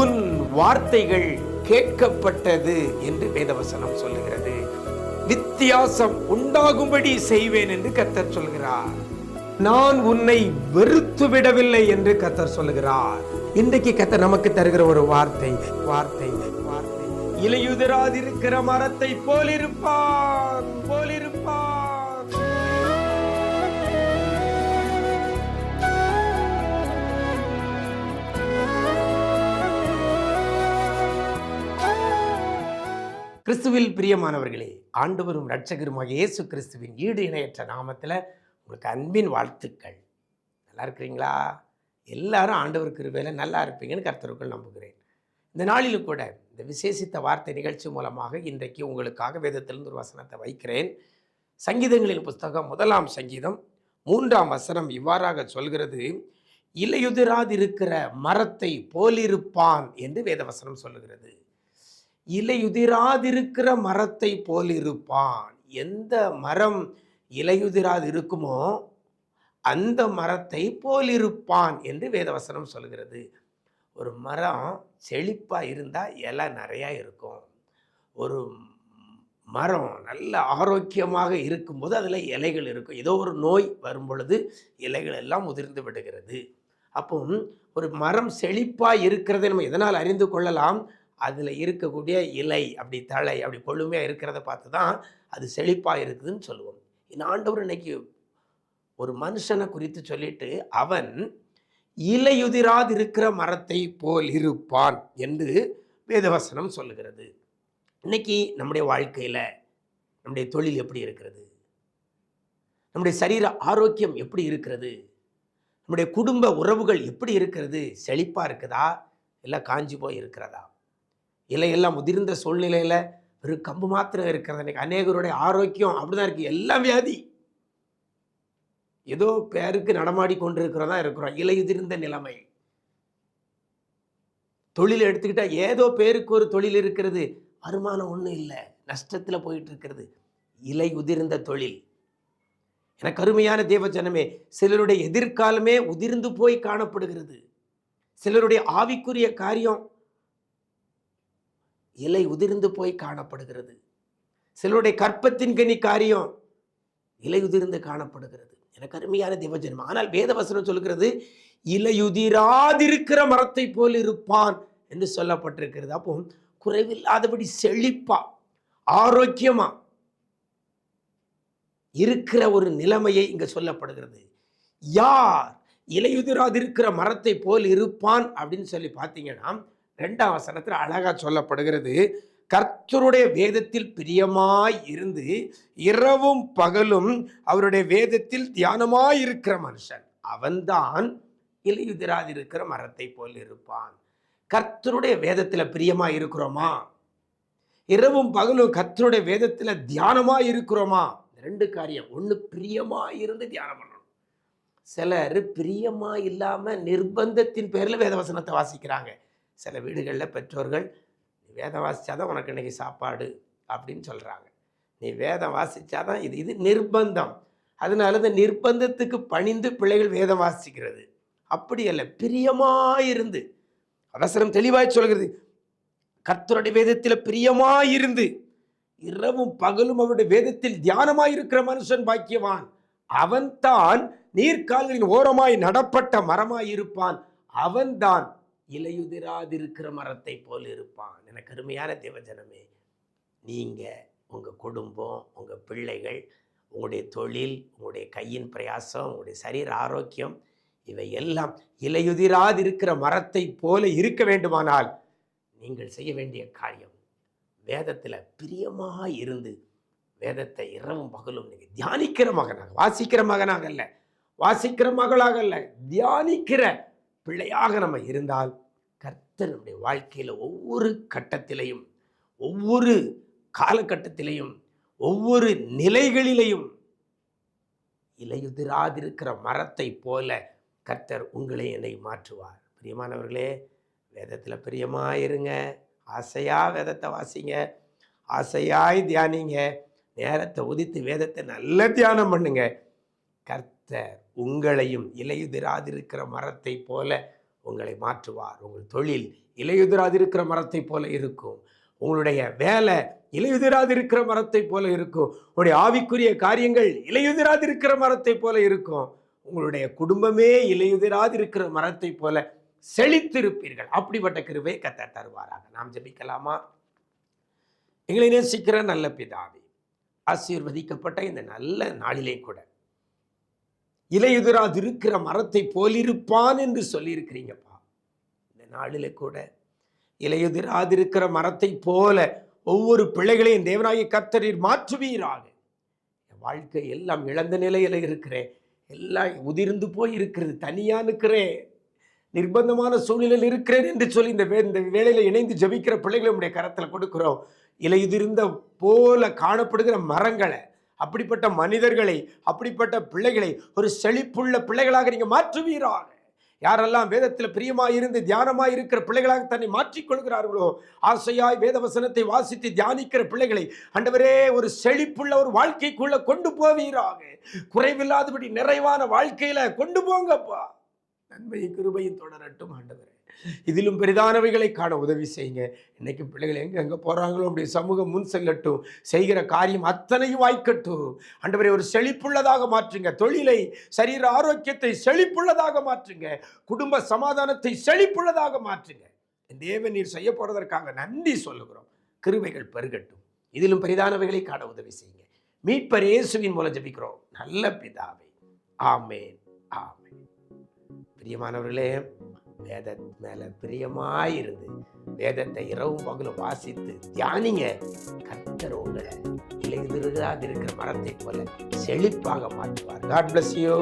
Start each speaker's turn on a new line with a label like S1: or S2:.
S1: உன் வார்த்தைகள் கேட்கப்பட்டது என்று வேதவசனம் சொல்லுகிறது. வித்தியாசம் உண்டாகும்படி செய்வேன் என்று கர்த்தர் சொல்கிறார். நான் உன்னை வெறுத்து விடவில்லை என்று கர்த்தர் சொல்லுகிறார். இன்றைக்கு கர்த்தர் நமக்கு தருகிற ஒரு வார்த்தை வார்த்தை வார்த்தை இலையுதிராதிருக்கிற மரத்தை போலிருப்பான் போலிருப்பான். கிறிஸ்துவில் பிரியமானவர்களே, ஆண்டவரும் இரட்சகருமாக இயேசு கிறிஸ்துவின் ஈடு இணையற்ற நாமத்தில் உங்களுக்கு அன்பின் வாழ்த்துக்கள். நல்லா இருக்கிறீங்களா? எல்லாரும் ஆண்டவர் கிருபையில நல்லா இருப்பீங்கன்னு கர்த்தருக்குள் நம்புகிறேன். இந்த நாளிலும் கூட இந்த விசேஷித்த வார்த்தை நிகழ்ச்சி மூலமாக இன்றைக்கு உங்களுக்காக வேதத்திலிருந்து ஒரு வசனத்தை வைக்கிறேன். சங்கீதங்களின் புஸ்தகம் 1 சங்கீதம் 3 வசனம் இவ்வாறாக சொல்கிறது, இலையுதிராதிருக்கிற மரத்தை போலிருப்பான் என்று வேதவசனம் சொல்லுகிறது. இலையுதிராதிருக்கிற மரத்தை போல் இருப்பான். எந்த மரம் இலையுதிராது இருக்குமோ அந்த மரத்தை போல் இருப்பான் என்று வேதவசனம் சொல்கிறது. ஒரு மரம் செழிப்பாக இருந்தால் இலை நிறையா இருக்கும். ஒரு மரம் நல்ல ஆரோக்கியமாக இருக்கும்போது அதில் இலைகள் இருக்கும். ஏதோ ஒரு நோய் வரும் பொழுது இலைகள் எல்லாம் உதிர்ந்து விடுகிறது. அப்போ ஒரு மரம் செழிப்பாக இருக்கிறதை நம்ம எதனால் அறிந்து கொள்ளலாம்? அதில் இருக்கக்கூடிய இலை அப்படி தழை அப்படி கொழுமையாக இருக்கிறத பார்த்து தான் அது செழிப்பாக இருக்குதுன்னு சொல்லுவோம். இந்த ஆண்டவர் இன்னைக்கு ஒரு மனுஷனை குறித்து சொல்லிட்டு, அவன் இலையுதிராது இருக்கிற மரத்தை போல் இருப்பான் என்று வேதவசனம் சொல்லுகிறது. இன்னைக்கு நம்முடைய வாழ்க்கையில் நம்முடைய தொழில் எப்படி இருக்கிறது? நம்முடைய சரீர ஆரோக்கியம் எப்படி இருக்கிறது? நம்முடைய குடும்ப உறவுகள் எப்படி இருக்கிறது? செழிப்பாக இருக்குதா இல்லை காஞ்சி போய் இருக்கிறதா? இலையெல்லாம் முதிர்ந்த சூழ்நிலையில் வெறும் கம்பு மாத்திரம் இருக்கிறது. அன்றைக்கி அநேகருடைய ஆரோக்கியம் அப்படிதான் இருக்குது. எல்லாம் வியாதி, ஏதோ பேருக்கு நடமாடி கொண்டிருக்கிறதா இருக்கிறோம். இலையுதிர்ந்த நிலைமை. தொழில் எடுத்துக்கிட்டால் ஏதோ பேருக்கு ஒரு தொழில் இருக்கிறது, வருமானம் ஒன்றும் இல்லை, நஷ்டத்தில் போயிட்டு இருக்கிறது. இலை உதிர்ந்த தொழில். எனக்கு அருமையான தேவ ஜனமே, சிலருடைய எதிர்காலமே உதிர்ந்து போய் காணப்படுகிறது. சிலருடைய ஆவிக்குரிய காரியம் இலை உதிர்ந்து போய் காணப்படுகிறது. சிலருடைய கற்பத்தின் கனி காரியம் இலை உதிர்ந்து காணப்படுகிறது. எனக்கு அருமையான தேவஜனம். ஆனால் வேதவசனம் சொல்கிறது, இலையுதிராதிருக்கிற மரத்தை போல் இருப்பான் என்று சொல்லப்பட்டிருக்கிறது. அப்போ குறைவில்லாதபடி செழிப்பா ஆரோக்கியமா இருக்கிற ஒரு நிலைமையை இங்க சொல்லப்படுகிறது. யார் இலையுதிராதிருக்கிற மரத்தை போல் இருப்பான் அப்படின்னு சொல்லி பார்த்தீங்கன்னா 2 வசனத்தில் அழகா சொல்லப்படுகிறது, கர்த்தருடைய வேதத்தில் பிரியமாய் இருந்து இரவும் பகலும் அவருடைய வேதத்தில் தியானமாய் இருக்கிற மனுஷன் அவன்தான் இலையுதிராதிருக்கிற மரத்தை போல் இருப்பான். கர்த்தருடைய வேதத்தில் பிரியமாய் இருக்கிறோமா? இரவும் பகலும் கர்த்தருடைய வேதத்தில் தியானமாய் இருக்கிறோமா? 2 காரியம். ஒன்று, பிரியமாய் இருந்து தியானம் பண்ணணும். சிலர் பிரியமா இல்லாம நிர்பந்தத்தின் பேரில் வேதவசனத்தை வாசிக்கிறாங்க. சில வீடுகளில் பெற்றோர்கள், நீ வேதம் வாசித்தாதான் உனக்கு இன்னைக்கு சாப்பாடு அப்படின்னு சொல்கிறாங்க. நீ வேதம் வாசித்தாதான் இது நிர்பந்தம். அதனால இந்த நிர்பந்தத்துக்கு பணிந்து பிள்ளைகள் வேதம் வாசிக்கிறது. அப்படி அல்ல, பிரியமாயிருந்து. அவசரம் தெளிவாய் சொல்கிறது, கர்த்தருடைய வேதத்தில் பிரியமாயிருந்து இரவும் பகலும் அவருடைய வேதத்தில் தியானமாயிருக்கிற மனுஷன் பாக்கியவான். அவன் தான் நீர்க்கால்களின் ஓரமாய் நடப்பட்ட மரமாயிருப்பான். அவன்தான் இலையுதிராதிருக்கிற மரத்தை போல் இருப்பான். எனக்கு அருமையான தேவஜனமே, நீங்கள், உங்கள் குடும்பம், உங்கள் பிள்ளைகள், உங்களுடைய தொழில், உங்களுடைய கையின் பிரயாசம், உங்களுடைய சரீர ஆரோக்கியம், இவை எல்லாம் இலையுதிராதிருக்கிற மரத்தை போல இருக்க வேண்டுமானால் நீங்கள் செய்ய வேண்டிய காரியம், வேதத்தில் பிரியமாக இருந்து வேதத்தை இரவும் பகலும் நீங்கள் தியானிக்கிற மகனாக, வாசிக்கிற மகனாக அல்ல, வாசிக்கிற மகளாக அல்ல, தியானிக்கிற பிள்ளையாக நம்ம இருந்தால் கர்த்தர் நம்முடைய வாழ்க்கையில் ஒவ்வொரு கட்டத்திலையும், ஒவ்வொரு காலகட்டத்திலையும், ஒவ்வொரு நிலைகளிலையும் இலையுதிராதிருக்கிற மரத்தை போல கர்த்தர் உங்களை என்னை மாற்றுவார். பிரியமானவர்களே, வேதத்தில் பிரியமாயிருங்க, ஆசையா வேதத்தை வாசிங்க, ஆசையாய் தியானிங்க, நேரத்தை ஒதுத்து வேதத்தை நல்ல தியானம் பண்ணுங்க. கர்த்தர் உங்களையும் இலையுதிராதிருக்கிற மரத்தை போல உங்களை மாற்றுவார். உங்கள் தொழில் இலையுதிராதிருக்கிற மரத்தை போல இருக்கும். உங்களுடைய வேலை இலையுதிராதிருக்கிற மரத்தை போல இருக்கும். உங்களுடைய ஆவிக்குரிய காரியங்கள் இலையுதிராதிருக்கிற மரத்தை போல இருக்கும். உங்களுடைய குடும்பமே இலையுதிராதிருக்கிற மரத்தை போல செழித்திருப்பீர்கள். அப்படிப்பட்ட கிருபை கர்த்தர் தருவாராக. நாம் ஜெபிக்கலாமா? எங்களை நேசிக்கிற நல்ல பிதாவே, ஆசீர்வதிக்கப்பட்ட இந்த நல்ல நாளிலே கூட இலையுதிராதிருக்கிற மரத்தை போலிருப்பான் என்று சொல்லியிருக்கிறீங்கப்பா. இந்த நாளிலே கூட இலையுதிராதிருக்கிற மரத்தை போல ஒவ்வொரு பிள்ளைகளையும் தேவனாகிய கர்த்தர் மாற்றுவீராக. என் வாழ்க்கை எல்லாம் இழந்த நிலையில இருக்கிறேன், எல்லாம் உதிர்ந்து போய் இருக்கிறது, தனியா இருக்கிறேன், நிர்பந்தமான சூழ்நிலையில் இருக்கிறேன் என்று சொல்லி இந்த வேளையில இணைந்து ஜெபிக்கிற பிள்ளைகளை உடைய கரத்தில் கொடுக்கிறோம். இலையுதிர்ந்த போல காணப்படுகிற மரங்களை, அப்படிப்பட்ட மனிதர்களை, அப்படிப்பட்ட பிள்ளைகளை ஒரு செழிப்புள்ள பிள்ளைகளாக நீங்க மாற்றுவீராக. யாரெல்லாம் வேதத்தில் பிரியமாய் இருந்து தியானமாய் இருக்கிற பிள்ளைகளாக தன்னை மாற்றிக்கொள்கிறார்களோ, ஆசையாய் வேத வசனத்தை வாசித்து தியானிக்கிற பிள்ளைகளை ஆண்டவரே ஒரு செழிப்புள்ள ஒரு வாழ்க்கைக்குள்ள கொண்டு போவீராக. குறைவில்லாதபடி நிறைவான வாழ்க்கையில கொண்டு போங்கப்பா. நன்மையும் கிருபையும் தொடரட்டும் ஆண்டவரே. இதிலும் பெரிதானவைகளை காண உதவி செய்யுங்க. இன்னைக்கு பிள்ளைகள் எங்க போறாங்களோ அப்படி சமூகம் முன் செல்லட்டும். செய்கிற காரியம் அத்தனையும் வாய்க்கட்டும் ஆண்டவரே. ஒரு செழிப்புள்ளதாக மாற்றுங்க. தொழிலை, சரீர ஆரோக்கியத்தை செழிப்புள்ளதாக மாற்றுங்க. குடும்ப சமாதானத்தை செழிப்புள்ளதாக மாற்றுங்க. தேவன் நீர் செய்ய போறதற்காக நன்றி சொல்லுகிறோம். கிருபைகள் பெருகட்டும். இதிலும் பெரிதானவைகளை காண உதவி செய்யுங்க. மீட்பர் இயேசுவின் மூலம் ஜெபிக்கிறோம் நல்ல பிதாவே. ஆமென், ஆமென். பிரியமானவர்களே, வேத மேல பிரியமாயிருந்து வேதத்தை இரவும் பகலும் வாசித்து தியானிங்க. கர்த்தர் உங்களை இலையுதிராதிருக்கிற மரத்தை போல செழிப்பாக மாற்றுவார். God bless you.